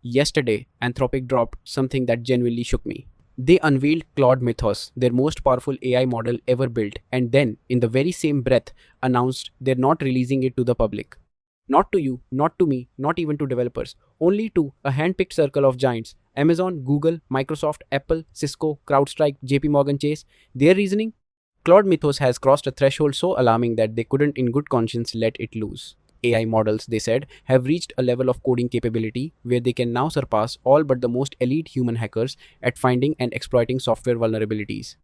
Yesterday, Anthropic dropped something that genuinely shook me. They unveiled Claude Mythos, their most powerful AI model ever built, and then, in the very same breath, announced they're not releasing it to the public. Not to you, not to me, not even to developers, only to a handpicked circle of giants Amazon, Google, Microsoft, Apple, Cisco, CrowdStrike, JP Morgan Chase. Their reasoning? Claude Mythos has crossed a threshold so alarming that they couldn't, in good conscience, let it loose. AI models, they said, have reached a level of coding capability where they can now surpass all but the most elite human hackers at finding and exploiting software vulnerabilities.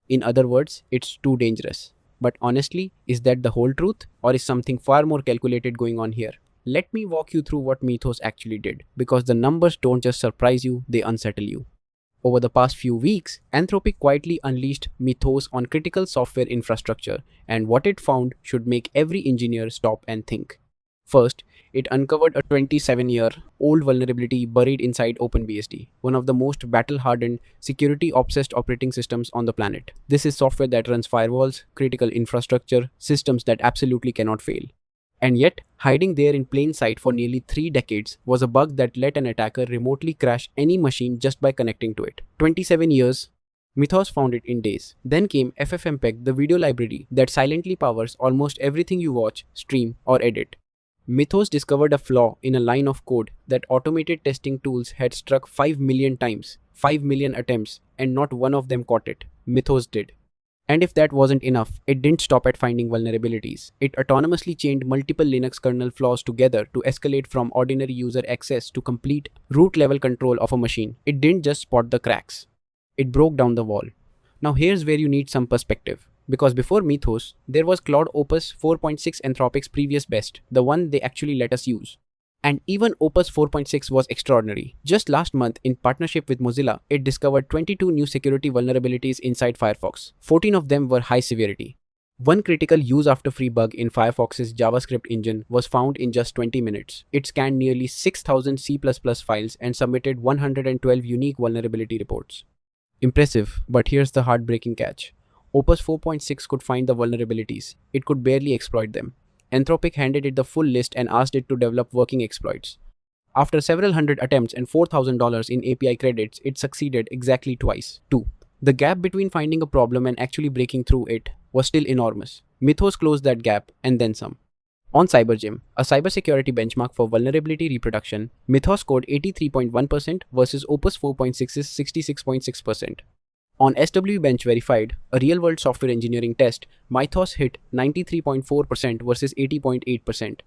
In other words, it's too dangerous. But honestly, is that the whole truth, or is something far more calculated going on here? Let me walk you through what Mythos actually did, because the numbers don't just surprise you, they unsettle you. Over the past few weeks, Anthropic quietly unleashed Mythos on critical software infrastructure, and what it found should make every engineer stop and think. First, it uncovered a 27-year-old vulnerability buried inside OpenBSD, one of the most battle-hardened, security-obsessed operating systems on the planet. This is software that runs firewalls, critical infrastructure, systems that absolutely cannot fail. And yet, hiding there in plain sight for nearly 3 decades was a bug that let an attacker remotely crash any machine just by connecting to it. 27 years. Mythos found it in days. Then came FFmpeg, the video library that silently powers almost everything you watch, stream, or edit. Mythos discovered a flaw in a line of code that automated testing tools had struck 5 million times, 5 million attempts, and not one of them caught it. Mythos did. And if that wasn't enough, it didn't stop at finding vulnerabilities. It autonomously chained multiple Linux kernel flaws together to escalate from ordinary user access to complete root level control of a machine. It didn't just spot the cracks. It broke down the wall. Now here's where you need some perspective. Because before Mythos, there was Claude Opus 4.6, Anthropic's previous best, the one they actually let us use. And even Opus 4.6 was extraordinary. Just last month, in partnership with Mozilla, it discovered 22 new security vulnerabilities inside Firefox. 14 of them were high severity. One critical use after free bug in Firefox's JavaScript engine was found in just 20 minutes. It scanned nearly 6,000 C++ files and submitted 112 unique vulnerability reports. Impressive, but here's the heartbreaking catch. Opus 4.6 could find the vulnerabilities. It could barely exploit them. Anthropic handed it the full list and asked it to develop working exploits. After several hundred attempts and $4,000 in API credits, it succeeded exactly twice. 2. The gap between finding a problem and actually breaking through it was still enormous. Mythos closed that gap and then some. On CyberGym, a cybersecurity benchmark for vulnerability reproduction, Mythos scored 83.1% versus Opus 4.6's 66.6%. On SWE Bench Verified, a real-world software engineering test, Mythos hit 93.4% versus 80.8%.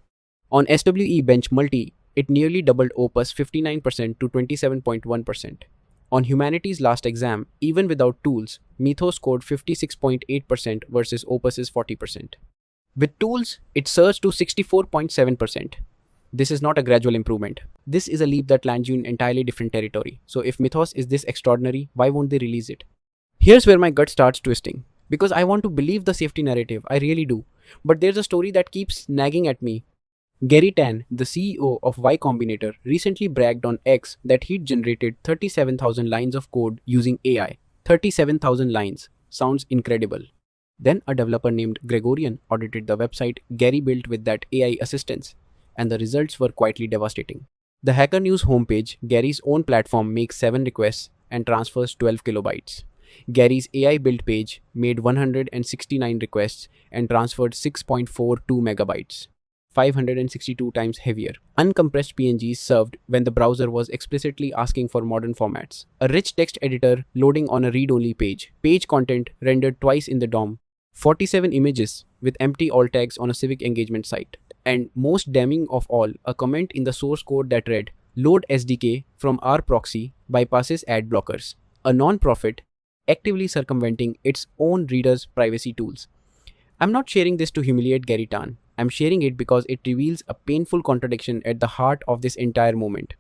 On SWE Bench Multi, it nearly doubled Opus 59% to 27.1%. On Humanity's Last Exam, even without tools, Mythos scored 56.8% versus Opus's 40%. With tools, it surged to 64.7%. This is not a gradual improvement. This is a leap that lands you in entirely different territory. So if Mythos is this extraordinary, why won't they release it? Here's where my gut starts twisting. Because I want to believe the safety narrative, I really do. But there's a story that keeps nagging at me. Gary Tan, the CEO of Y Combinator, recently bragged on X that he'd generated 37,000 lines of code using AI. 37,000 lines. Sounds incredible. Then a developer named Gregorian audited the website Gary built with that AI assistance, and the results were quietly devastating. The Hacker News homepage, Gary's own platform, makes 7 requests and transfers 12 kilobytes. Gary's AI build page made 169 requests and transferred 6.42 megabytes, 562 times heavier. Uncompressed PNGs served when the browser was explicitly asking for modern formats. A rich text editor loading on a read-only page. Page content rendered twice in the DOM. 47 images with empty alt tags on a civic engagement site. And most damning of all, a comment in the source code that read, "Load SDK from our proxy bypasses ad blockers." A non-profit actively circumventing its own readers' privacy tools. I'm not sharing this to humiliate Gary Tan. I'm sharing it because it reveals a painful contradiction at the heart of this entire moment.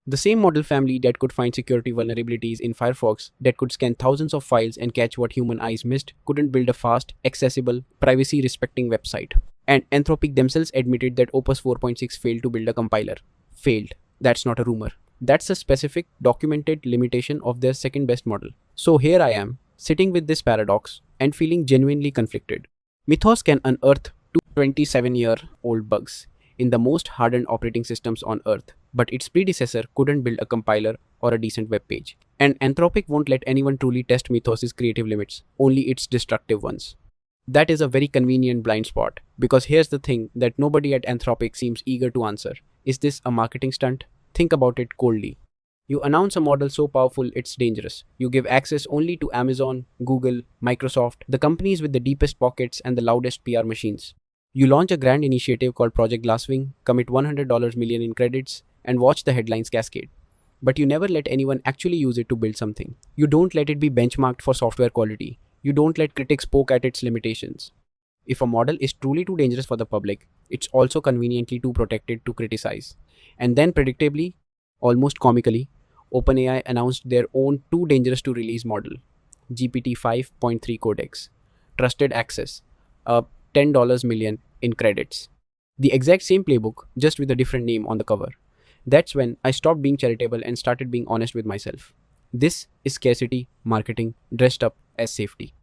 The same model family that could find security vulnerabilities in Firefox, that could scan thousands of files and catch what human eyes missed, couldn't build a fast, accessible, privacy-respecting website. And Anthropic themselves admitted that Opus 4.6 failed to build a compiler. Failed. That's not a rumor. That's a specific, documented limitation of their second best model. So here I am, sitting with this paradox and feeling genuinely conflicted. Mythos can unearth 27-year-old bugs. in the most hardened operating systems on Earth, but its predecessor couldn't build a compiler or a decent web page. And Anthropic won't let anyone truly test Mythos' creative limits, only its destructive ones. That is a very convenient blind spot, because here's the thing that nobody at Anthropic seems eager to answer. Is this a marketing stunt? Think about it coldly. You announce a model so powerful it's dangerous. You give access only to Amazon, Google, Microsoft, the companies with the deepest pockets and the loudest PR machines. You launch a grand initiative called Project Glasswing, commit $100 million in credits, and watch the headlines cascade. But you never let anyone actually use it to build something. You don't let it be benchmarked for software quality. You don't let critics poke at its limitations. If a model is truly too dangerous for the public, it's also conveniently too protected to criticize. And then, predictably, almost comically, OpenAI announced their own too dangerous to release model, GPT 5.3 Codex. Trusted access, a $10 million in credits. The exact same playbook, just with a different name on the cover. That's when I stopped being charitable and started being honest with myself. This is scarcity marketing dressed up as safety.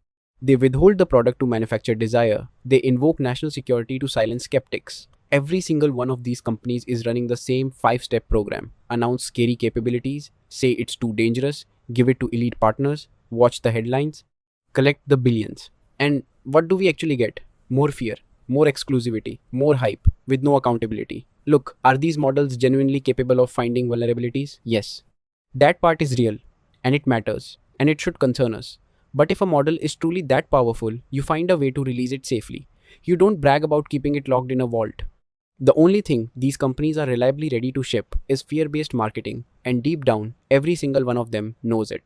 They withhold the product to manufacture desire. They invoke national security to silence skeptics. Every single one of these companies is running the same 5-step program. Announce scary capabilities, say it's too dangerous, give it to elite partners, watch the headlines, collect the billions. And what do we actually get? More fear, more exclusivity, more hype, with no accountability. Look, are these models genuinely capable of finding vulnerabilities? Yes. That part is real, and it matters, and it should concern us. But if a model is truly that powerful, you find a way to release it safely. You don't brag about keeping it locked in a vault. The only thing these companies are reliably ready to ship is fear-based marketing, and deep down, every single one of them knows it.